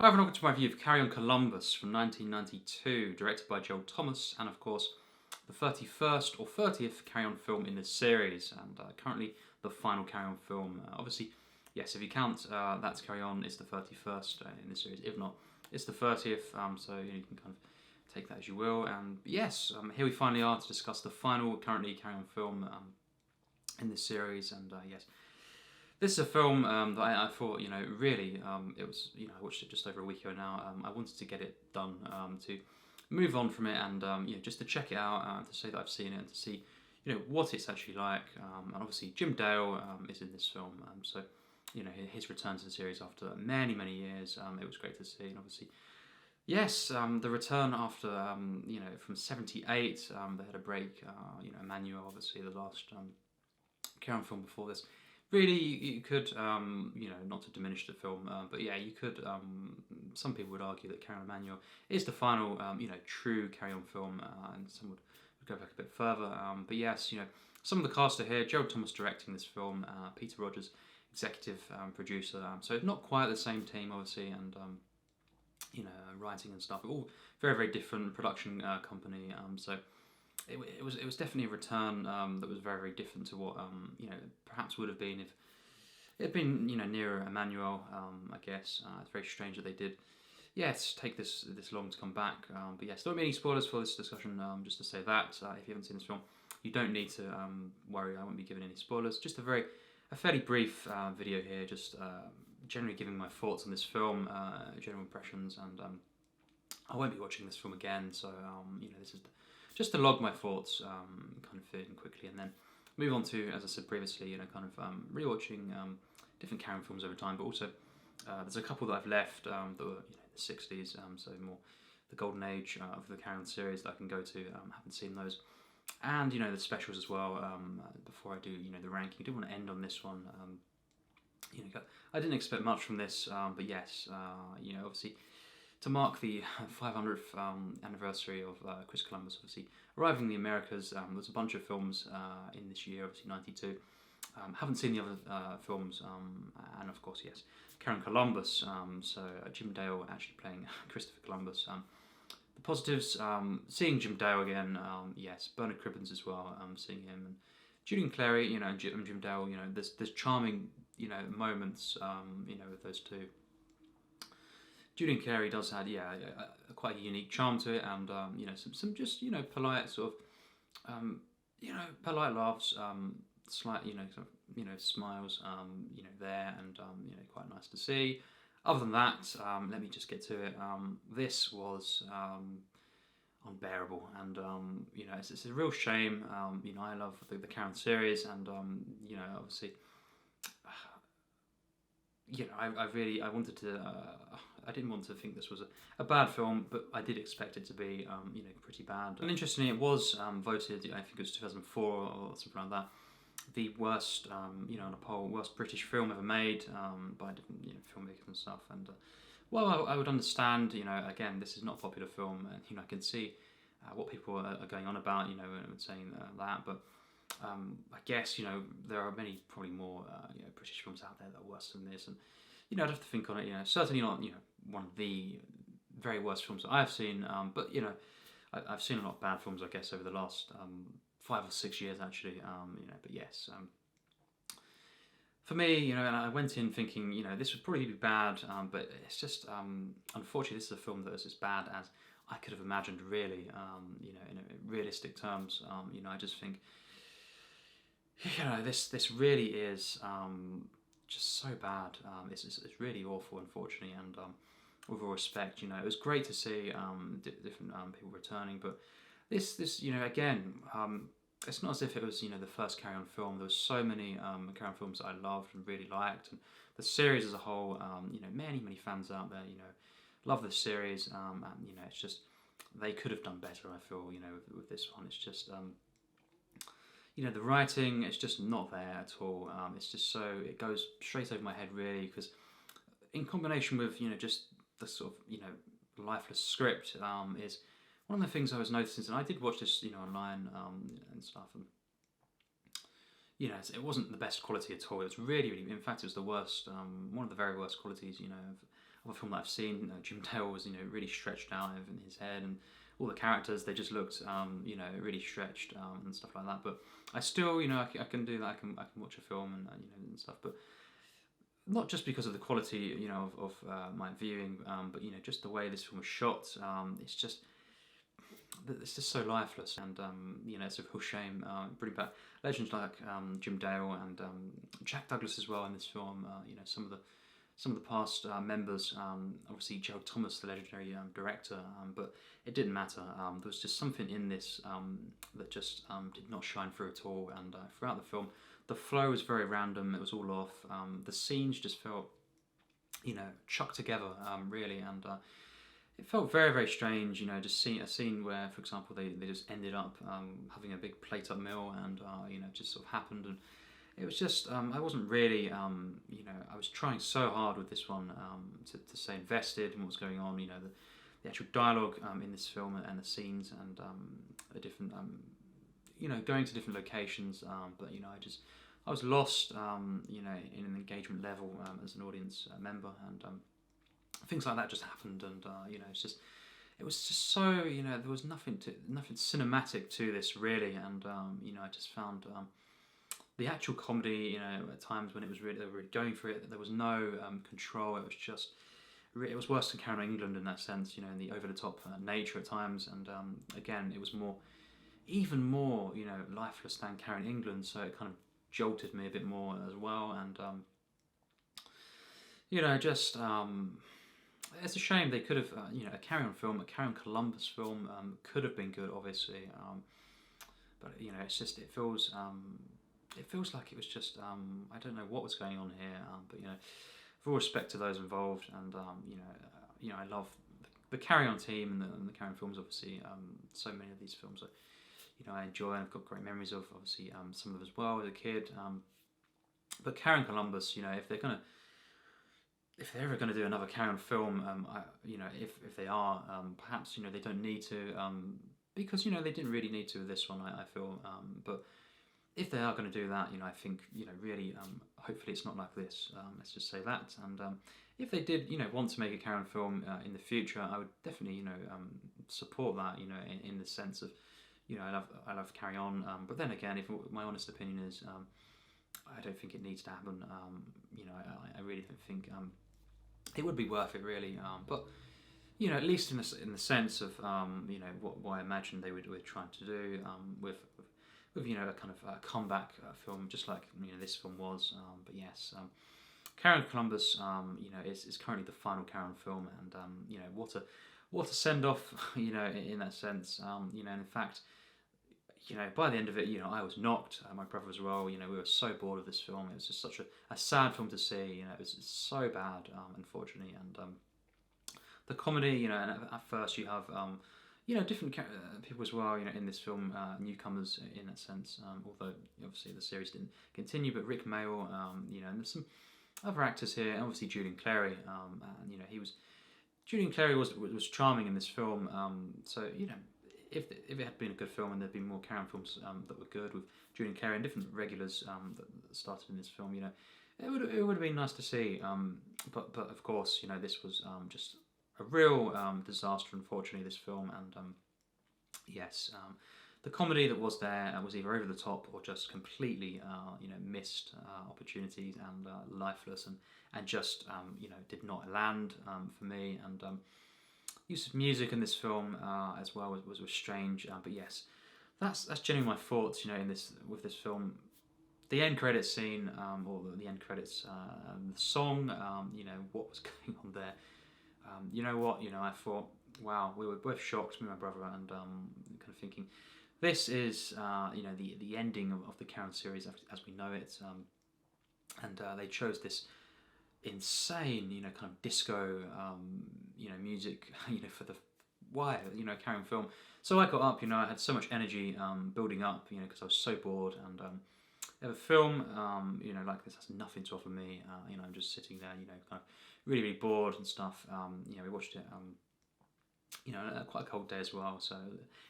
Hi everyone, welcome to my review of Carry On Columbus from 1992, directed by Gerald and of course the 31st or 30th Carry On film in this series, and currently the final Carry On film. Obviously, yes, if you count That's Carry On, it's the 31st in this series. If not, it's the 30th, so you can kind of take that as you will. And yes, here we finally are to discuss the final currently Carry On film in this series, and yes. This is a film that I thought, really, it was, I watched it just over a week ago now. I wanted to get it done, to move on from it, and just to check it out, to say that I've seen it, and to see, what it's actually like. And obviously, Jim Dale is in this film, so his return to the series after many, many years. It was great to see, and obviously, yes, the return after from '78, they had a break. Emmanuel, obviously, the last Karen film before this. Really, you could, not to diminish the film, but yeah, you could, some people would argue that Carry On Emmanuel is the final, true Carry On film, and some would go back a bit further. But yes, some of the cast are here. Gerald Thomas directing this film, Peter Rogers, executive producer. So not quite the same team, obviously, and, writing and stuff. All very, very different production company, so... It was definitely a return that was very, very different to what perhaps would have been if it had been nearer Emmanuel. I guess it's very strange that they did. Yes, take this long to come back. But yes, don't be any spoilers for this discussion. Just to say that if you haven't seen this film, you don't need to worry. I won't be giving any spoilers. Just a fairly brief video here. Just generally giving my thoughts on this film, general impressions, and I won't be watching this film again. So this is. Just to log my thoughts, kind of in quickly, and then move on to, as I said previously, kind of rewatching different Karen films over time. But also, there's a couple that I've left that were the '60s, so more the golden age of the Karen series that I can go to. Haven't seen those, and the specials as well. Before I do, the ranking, I do want to end on this one. I didn't expect much from this, but yes, obviously. To mark the 500th anniversary of Chris Columbus, obviously arriving in the Americas, there's a bunch of films in this year, obviously '92. Haven't seen the other films, and of course, yes, Carry On Columbus. So Jim Dale actually playing Christopher Columbus. The positives, seeing Jim Dale again. Yes, Bernard Cribbins as well. Seeing him, and Julian, Clary, and Jim Dale. There's charming moments. With those two. Julian Clary does have quite a unique charm to it, and some just polite sort of polite laughs, slight smiles there, and quite nice to see. Other than that, let me just get to it. This was unbearable, and it's a real shame. I love the Karen series, and obviously. I wanted to. I didn't want to think this was a bad film, but I did expect it to be, pretty bad. And interestingly, it was voted. I think it was 2004 or something like that. The worst, on a poll, worst British film ever made by different filmmakers and stuff. And well, I would understand. Again, this is not a popular film, and I can see what people are going on about. And saying that, but. I guess there are many probably more British films out there that are worse than this, and I'd have to think on it. Certainly not one of the very worst films that I've seen, but I've seen a lot of bad films, I guess, over the last 5 or 6 years actually. But yes, for me, and I went in thinking this would probably be bad, but it's just unfortunately this is a film that is as bad as I could have imagined. Really, in realistic terms, I just think. This really is just so bad. It's really awful, unfortunately, and with all respect, it was great to see different people returning, but this again, it's not as if it was the first Carry On film. There was so many Carry On films that I loved and really liked, and the series as a whole. Many fans out there love the series, and it's just they could have done better. I feel with this one, it's just. The writing, it's just not there at all. It's just it goes straight over my head, really, because in combination with, just the sort of, lifeless script, is one of the things I was noticing, and I did watch this, online and stuff, and, it wasn't the best quality at all. It was really, really, in fact, it was the worst, one of the very worst qualities, other film that I've seen, Jim Dale was, really stretched out in his head, and all the characters, they just looked, really stretched and stuff like that. But I still, I can do that. I can watch a film and stuff. But not just because of the quality, of my viewing, but just the way this film was shot. It's just so lifeless, and it's a real shame. Bring back legends like Jim Dale and Jack Douglas as well in this film. Some of the past members, obviously Gerald Thomas, the legendary director, but it didn't matter. There was just something in this that just did not shine through at all, and throughout the film, the flow was very random. It was all off. The scenes just felt, chucked together, really, and it felt very, very strange. Just seeing a scene where, for example, they just ended up having a big plate-up meal, and it just sort of happened, and it was just, I wasn't really, I was trying so hard with this one to stay invested in what was going on, the actual dialogue in this film and the scenes and the different, going to different locations, but, I was lost, in an engagement level as an audience member, and things like that just happened, and, it was just so, there was nothing cinematic to this, really, and, I just found... the actual comedy, at times when they were really going for it, there was no control. It was just, it was worse than Carry On England in that sense, in the over-the-top nature at times. And again, it was even more, lifeless than Carry On England. So it kind of jolted me a bit more as well. And it's a shame. They could have, a Carry On film, a Carry On Columbus film could have been good, obviously. But it's just, it feels like it was just, I don't know what was going on here, but with all respect to those involved, and I love the Carry On team and the Carry On films, obviously. So many of these films I enjoy, and I've got great memories of, obviously, some of them as well as a kid. But Carry On Columbus, if they're ever going to do another Carry On film, if they are, perhaps they don't need to, because they didn't really need to with this one, I feel, but if they are going to do that, I think, really, hopefully it's not like this. Let's just say that. And if they did, want to make a Carry On film in the future, I would definitely, support that, in the sense of, I love Carry On. But then again, if my honest opinion is, I don't think it needs to happen. I really don't think it would be worth it, really. But at least in the sense of, what I imagine they were trying to do with a kind of a comeback film, just like this film was. But yes, Carry On Columbus, is currently the final Carry On film, and what a send off, in that sense. And in fact, by the end of it, I was knocked. My brother as well. We were so bored of this film. It was just such a sad film to see. It was so bad, unfortunately, and the comedy, and at first you have. Different people as well, in this film, newcomers in that sense, although obviously the series didn't continue, but Rick Mayall, and there's some other actors here, and obviously Julian Clary, and Julian Clary was charming in this film, so, if it had been a good film and there'd been more Carry On films that were good with Julian Clary and different regulars that started in this film, it would have been nice to see, but of course, this was just a real disaster, unfortunately, this film, and yes, the comedy that was there was either over the top or just completely, missed opportunities and lifeless, and just, did not land for me, and use of music in this film as well was strange, but yes, that's genuinely my thoughts, with this film. The end credits scene, or the end credits, the song, what was going on there. I thought, wow, we were both shocked, me and my brother, and kind of thinking, this is, the ending of the Carry On series as we know it, and they chose this insane, kind of disco, music, for the Carry On film. So I got up, I had so much energy building up, because I was so bored, and a film, like this has nothing to offer me. I'm just sitting there, kind of really, really bored and stuff. We watched it, quite a cold day as well, so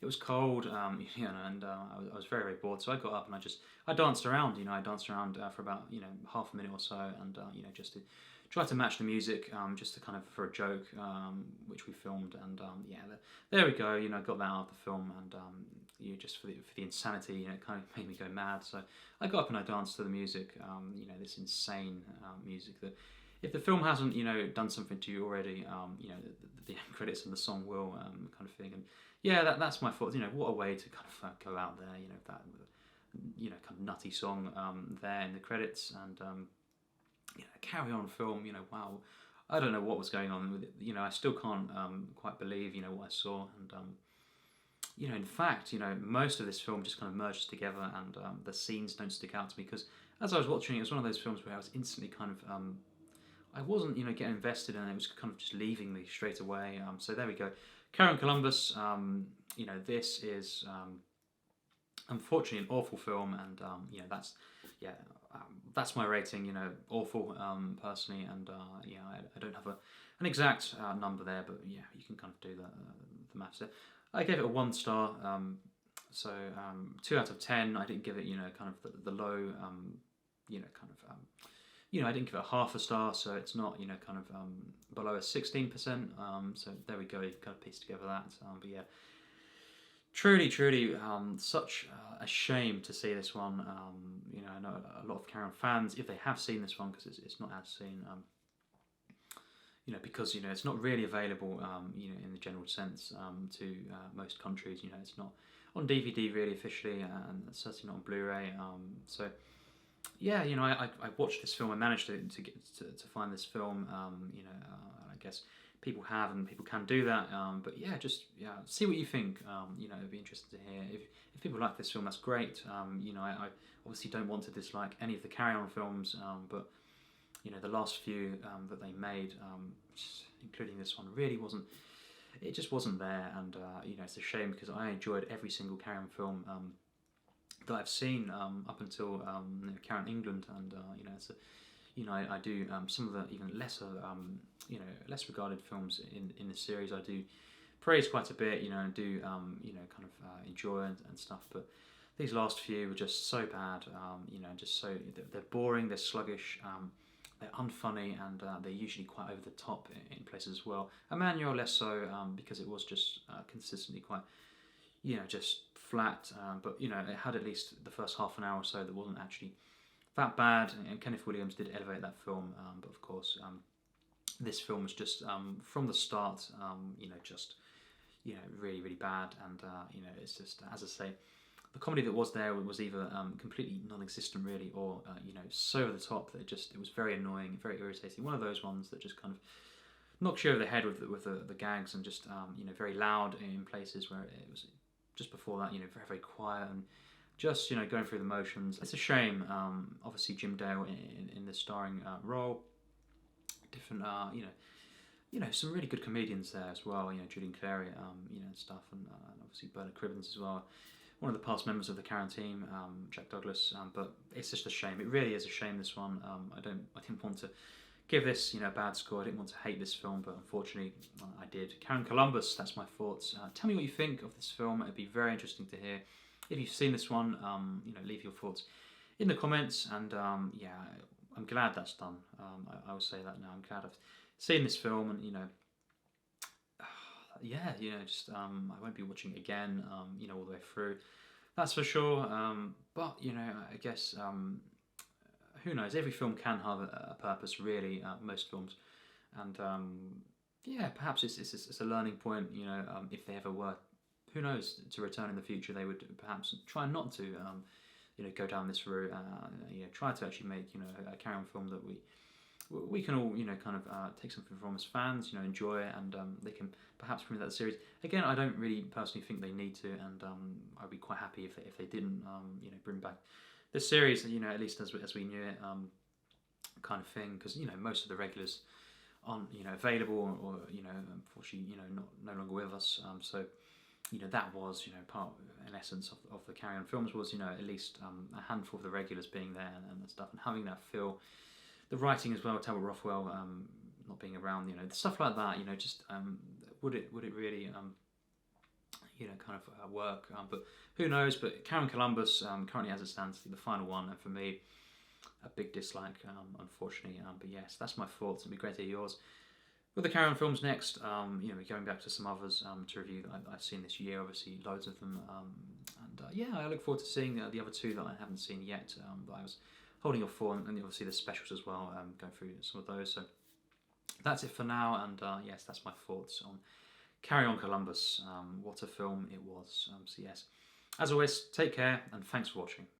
it was cold, and I was very, very bored. So I got up and I danced around, for about half a minute or so, and just to tried to match the music just to kind of for a joke, which we filmed, and yeah, there we go. You know, got that out of the film, and you just for the insanity, you know, it kind of made me go mad. So I got up and I danced to the music. You know, this insane music that, if the film hasn't, you know, done something to you already, you know, the end credits and the song will, kind of thing. And yeah, that's my thoughts. You know, what a way to kind of go out there. You know, that, you know, kind of nutty song there in the credits, and you know, carry on film. You know, wow, I don't know what was going on with it. You know, I still can't quite believe, you know, what I saw. And you know, in fact, you know, most of this film just kind of merges together, and the scenes don't stick out to me, because as I was watching it, it was one of those films where I was instantly kind of I wasn't, you know, getting invested in it. It was kind of just leaving me straight away. So there we go. Carry on Columbus. You know, this is unfortunately an awful film, and you know, that's my rating. You know, awful personally, and yeah, I don't have an exact number there, but yeah, you can kind of do the maths there. I gave it a 1 star. So 2 out of 10. I didn't give it, you know, kind of the low, you know, kind of. You know, I didn't give it half a star, so it's not, you know, kind of below a 16%. So there we go. You kind of piece together that. But yeah, truly, such a shame to see this one. You know, I know a lot of Carry On fans, if they have seen this one, because it's not as seen. You know, because, you know, it's not really available, you know, in the general sense to most countries. You know, it's not on DVD really officially, and it's certainly not on Blu-ray. So. Yeah, you know, I watched this film. I managed to get to find this film. You know, I guess people have, and people can do that. But yeah, just see what you think. You know, it'd be interesting to hear if people like this film. That's great. You know, I obviously don't want to dislike any of the Carry On films, but you know, the last few that they made, including this one, really wasn't. It just wasn't there, and you know, it's a shame, because I enjoyed every single Carry On film. That I've seen up until you know, Carry On England, and you know, it's you know, I do some of the even lesser, you know, less regarded films in the series. I do praise quite a bit, you know, and do you know, kind of enjoy and stuff. But these last few were just so bad, you know, just so they're boring, they're sluggish, they're unfunny, and they're usually quite over the top in places as well. Emmanuel less so, because it was just consistently quite, you know, just flat, but you know, it had at least the first half an hour or so that wasn't actually that bad, and Kenneth Williams did elevate that film, but of course this film was just from the start, you know, just, you know, really bad, and you know, it's just, as I say, the comedy that was there was either completely non-existent really, or you know, so over the top that it was very annoying, very irritating, one of those ones that just kind of knocks you over the head with the gags, and just you know, very loud in places where it was. Just before that, you know, very quiet, and just, you know, going through the motions. It's a shame. Obviously, Jim Dale in the starring role. Different, you know, some really good comedians there as well. You know, Julian, Clary, you know, and stuff, and obviously Burt and Cribbins as well. One of the past members of the Carry On team, Jack Douglas. But it's just a shame. It really is a shame. This one. I didn't want to give this, you know, a bad score. I didn't want to hate this film, but unfortunately I did. Carry On Columbus, that's my thoughts. Tell me what you think of this film. It'd be very interesting to hear. If you've seen this one, you know, leave your thoughts in the comments, and yeah, I'm glad that's done. I will say that now. I'm glad I've seen this film, and you know, yeah, you know, just I won't be watching it again, you know, all the way through. That's for sure. But you know, I guess who knows? Every film can have a purpose, really. Most films, and yeah, perhaps it's a learning point. You know, if they ever were, who knows, to return in the future, they would perhaps try not to, you know, go down this route. You know, try to actually make, you know, a Carry On film that we can all, you know, kind of take something from as fans, you know, enjoy it, and they can perhaps bring that series. Again, I don't really personally think they need to, and I'd be quite happy if they didn't, you know, bring back the series, you know, at least as we knew it, kind of thing, because, you know, most of the regulars aren't, you know, available, or you know, unfortunately, you know, no longer with us. So, you know, that was, you know, part, in essence, of the Carry On films was, you know, at least a handful of the regulars being there and stuff, and having that feel. The writing as well, Talbot Rothwell not being around, you know, stuff like that, you know, just would it really, you know, kind of work? But who knows? But Carry On Columbus, currently as it stands, the final one, and for me, a big dislike, unfortunately. But yes, that's my thoughts. It'd be great to hear yours. With the Carry On films next, you know, we're going back to some others to review that I've seen this year, obviously loads of them. Yeah, I look forward to seeing the other two that I haven't seen yet, that I was holding off for, and obviously the specials as well, going through some of those. So that's it for now, and yes, that's my thoughts on Carry On Columbus. What a film it was. So yes, as always, take care, and thanks for watching.